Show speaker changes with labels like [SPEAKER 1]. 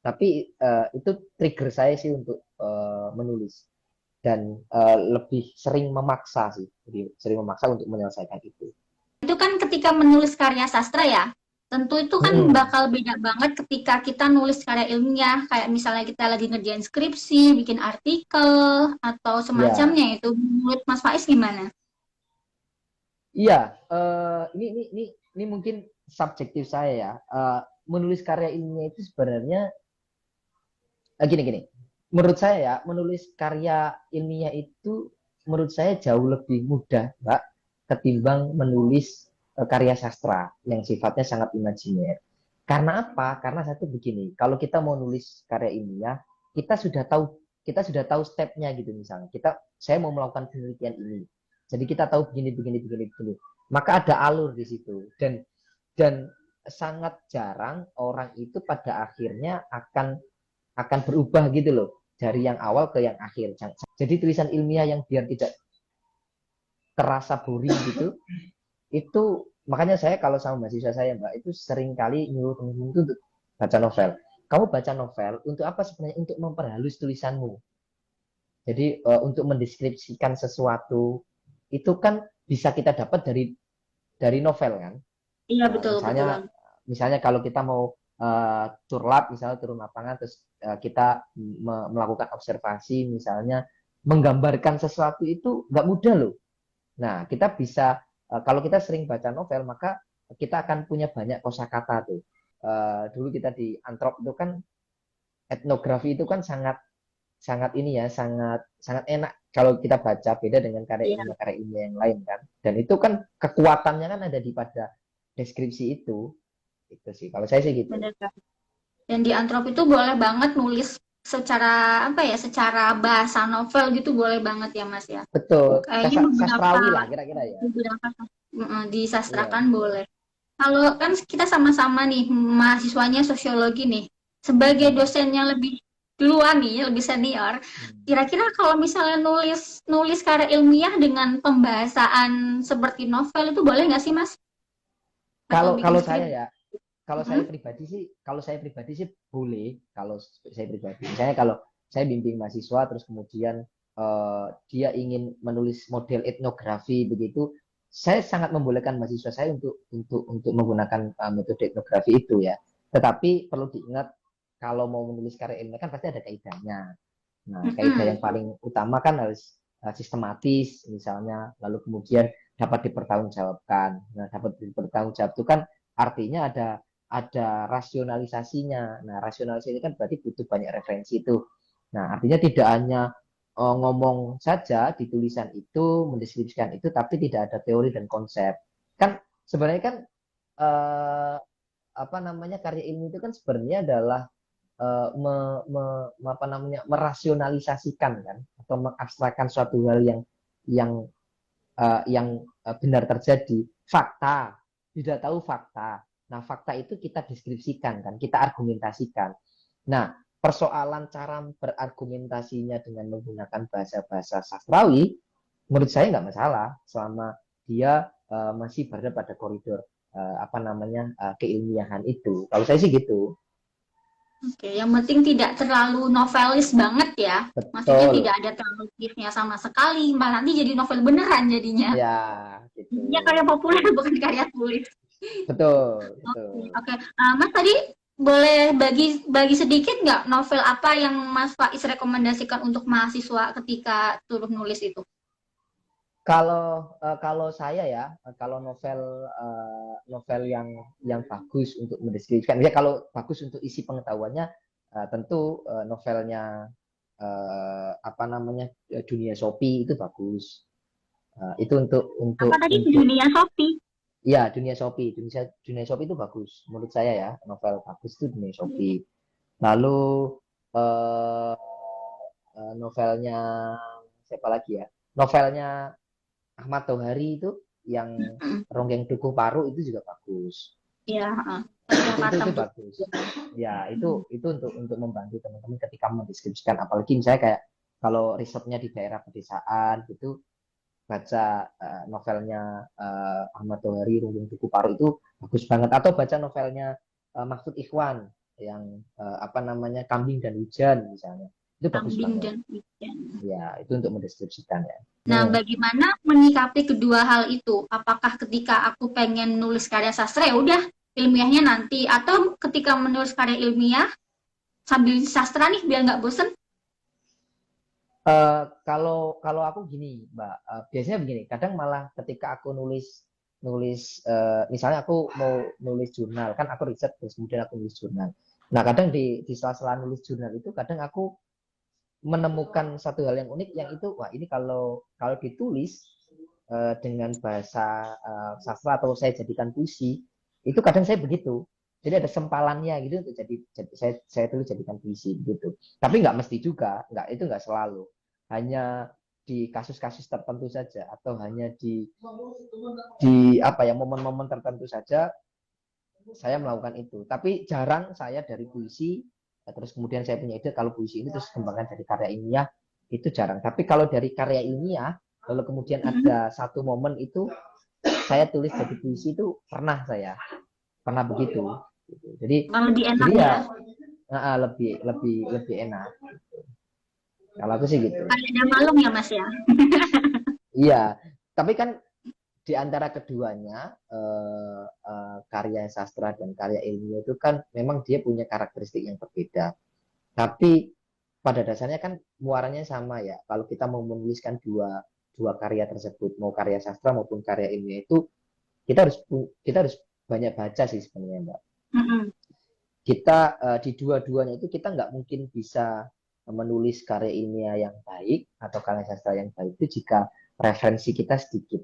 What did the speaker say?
[SPEAKER 1] Tapi itu trigger saya sih untuk menulis dan lebih sering memaksa sih, lebih sering memaksa untuk menyelesaikan itu.
[SPEAKER 2] Itu kan ketika menulis karya sastra ya, tentu itu kan
[SPEAKER 1] Mm-mm.
[SPEAKER 2] bakal beda banget ketika kita nulis karya ilmiah, kayak misalnya kita lagi ngerjain skripsi, bikin artikel, atau
[SPEAKER 1] Ya,
[SPEAKER 2] semacamnya itu. Menurut Mas Faiz gimana?
[SPEAKER 1] iya. Ini mungkin subjektif saya ya. Menulis karya ilmiah itu sebenarnya gini. Menurut saya ya, menulis karya ilmiah itu menurut saya jauh lebih mudah, Mbak, ketimbang menulis karya sastra yang sifatnya sangat imajiner. Karena apa? Karena satu begini, kalau kita mau nulis karya ilmiah, kita sudah tahu kita sudah tahu stepnya gitu misalnya. Saya mau melakukan penelitian ini. Jadi kita tahu begini. Maka ada alur di situ dan sangat jarang orang itu pada akhirnya akan berubah gitu loh dari yang awal ke yang akhir. Jadi tulisan ilmiah yang biar tidak terasa boring gitu, itu makanya saya kalau sama mahasiswa saya Mbak itu sering kali nyuruh teman-teman itu untuk baca novel. Kamu baca novel untuk apa sebenarnya? Untuk memperhalus tulisanmu. Jadi untuk mendeskripsikan sesuatu itu kan bisa kita dapat dari novel kan.
[SPEAKER 2] Iya, betul, betul
[SPEAKER 1] Misalnya
[SPEAKER 2] banget.
[SPEAKER 1] misalnya kalau kita mau turlap misalnya turun lapangan terus kita melakukan observasi misalnya menggambarkan sesuatu itu nggak mudah loh. Nah kita bisa kalau kita sering baca novel maka kita akan punya banyak kosakata tuh. Dulu kita di Antrop itu kan etnografi itu kan sangat sangat ini ya sangat sangat enak kalau kita baca beda dengan
[SPEAKER 2] Iya,
[SPEAKER 1] karya ilmiah yang lain kan. Dan itu kan kekuatannya kan ada di pada deskripsi itu sih kalau saya sih gitu.
[SPEAKER 2] benar kan. Dan di Antrop itu boleh banget nulis secara apa ya, secara bahasa novel gitu boleh banget ya Mas ya.
[SPEAKER 1] Betul,
[SPEAKER 2] Kayaknya beberapa
[SPEAKER 1] sastrawi lah kira-kira ya.
[SPEAKER 2] beberapa
[SPEAKER 1] Iya.
[SPEAKER 2] disastrakan boleh. Kalau kan kita sama-sama nih mahasiswanya sosiologi nih, sebagai
[SPEAKER 1] Hmm.
[SPEAKER 2] dosennya lebih duluan nih, lebih senior,
[SPEAKER 1] Hmm.
[SPEAKER 2] kira-kira kalau misalnya nulis nulis karya ilmiah dengan pembahasaan seperti novel itu boleh nggak sih Mas? Atau
[SPEAKER 1] Kalau
[SPEAKER 2] bikin
[SPEAKER 1] kalau
[SPEAKER 2] skrip?
[SPEAKER 1] saya ya,
[SPEAKER 2] Hmm?
[SPEAKER 1] kalau saya pribadi sih boleh. Kalau saya pribadi, misalnya kalau saya bimbing mahasiswa, terus kemudian dia ingin menulis model etnografi begitu, saya sangat membolehkan mahasiswa saya untuk menggunakan metode etnografi itu ya. Tetapi perlu diingat kalau mau menulis karya ilmiah kan pasti ada kaidahnya. Nah, kaidah yang
[SPEAKER 2] Mm-mm.
[SPEAKER 1] paling utama kan harus sistematis misalnya, lalu kemudian dapat dipertanggungjawabkan. Nah, dapat dipertanggungjawab itu kan artinya ada rasionalisasinya. Nah, rasionalisasi ini kan berarti butuh banyak referensi itu. Nah, artinya tidak hanya ngomong saja di tulisan itu, mendeskripsikan itu, tapi tidak ada teori dan konsep. Kan sebenarnya kan eh, apa namanya karya ilmu itu kan sebenarnya adalah apa namanya merasionalisasikan kan atau mengabstrakkan suatu hal yang benar terjadi fakta tidak tahu fakta. Nah fakta itu kita deskripsikan kan kita argumentasikan. Nah persoalan cara berargumentasinya dengan menggunakan bahasa-bahasa sastrawi menurut saya nggak masalah selama dia masih berada pada koridor apa namanya keilmiahan itu. Kalau saya sih gitu.
[SPEAKER 2] Oke, yang penting tidak terlalu novelis banget ya. Maksudnya
[SPEAKER 1] Betul.
[SPEAKER 2] tidak ada terlalu gifnya sama sekali, malah nanti jadi novel beneran jadinya.
[SPEAKER 1] Ya, gitu.
[SPEAKER 2] Jadinya karya populer bukan karya tulis.
[SPEAKER 1] Betul,
[SPEAKER 2] Oke,
[SPEAKER 1] betul.
[SPEAKER 2] oke. Mas tadi boleh bagi bagi sedikit nggak novel apa yang Mas Faiz rekomendasikan untuk mahasiswa ketika turun nulis itu?
[SPEAKER 1] Kalau saya ya, kalau novel yang bagus untuk mendeskripsikan, ya kalau bagus untuk isi pengetahuannya, tentu novelnya apa namanya Dunia Shopee itu bagus. Itu
[SPEAKER 2] Apa tadi
[SPEAKER 1] untuk
[SPEAKER 2] dunia Shopee?
[SPEAKER 1] ya Dunia Shopee, Dunia Shopee itu bagus menurut saya ya, novel bagus itu Dunia Shopee. Lalu eh, novelnya siapa lagi ya? Novelnya Ahmad Tohari itu yang
[SPEAKER 2] Mm-mm.
[SPEAKER 1] Ronggeng Dukuh Paru itu juga bagus.
[SPEAKER 2] Iya, Satria
[SPEAKER 1] Itu
[SPEAKER 2] Patam tuh.
[SPEAKER 1] bagus. Ya, itu untuk membantu teman-teman ketika mendeskripsikan apalagi misalnya kayak kalau risetnya di daerah pedesaan gitu baca novelnya Ahmad Tohari Ronggeng Dukuh Paru itu bagus banget atau baca novelnya Mahfud Ikhwan. apa namanya, kambing dan hujan misalnya. Itu bagus
[SPEAKER 2] kambing
[SPEAKER 1] banget.
[SPEAKER 2] dan ikan.
[SPEAKER 1] Ya, itu untuk mendeskripsikan ya.
[SPEAKER 2] Nah, bagaimana menyikapi kedua hal itu? Apakah ketika aku pengen nulis karya sastra ya udah ilmiahnya nanti, atau ketika menulis karya ilmiah sambil sastra nih biar nggak bosen?
[SPEAKER 1] Kalau aku gini, Mbak, biasanya begini. Kadang malah ketika aku nulis nulis misalnya aku mau nulis jurnal, kan aku riset terus kemudian aku nulis jurnal. Nah, kadang di sela-sela nulis jurnal itu kadang aku menemukan satu hal yang unik yang itu, wah, ini kalau kalau ditulis dengan bahasa sastra atau saya jadikan puisi, itu kadang saya begitu. Jadi ada sempalannya gitu untuk jadi saya tulis jadikan puisi gitu. Tapi nggak mesti juga, nggak, itu nggak selalu. Hanya di kasus-kasus tertentu saja atau hanya di apa ya, momen-momen tertentu saja saya melakukan itu. Tapi jarang saya dari puisi terus kemudian saya punya ide kalau puisi ini terus kembangkan jadi karya ilmiah, itu jarang. Tapi kalau dari karya ilmiah lalu kemudian ada satu momen itu saya tulis jadi puisi, itu pernah begitu gitu.
[SPEAKER 2] Lebih enak
[SPEAKER 1] Jadi
[SPEAKER 2] ya.
[SPEAKER 1] ya lebih lebih lebih enak gitu. Kalau aku sih gitu.
[SPEAKER 2] Kayak malam ya Mas ya.
[SPEAKER 1] Iya, tapi kan di antara keduanya karya sastra dan karya ilmiah itu kan memang dia punya karakteristik yang berbeda. Tapi pada dasarnya kan muaranya sama ya. Kalau kita mau menuliskan dua karya tersebut, mau karya sastra maupun karya ilmiah, itu kita harus kita harus banyak baca sih sebenarnya, Mbak.
[SPEAKER 2] Mm-mm.
[SPEAKER 1] Kita di dua-duanya itu kita nggak mungkin bisa menulis karya ilmiah yang baik atau karya sastra yang baik itu jika referensi kita sedikit.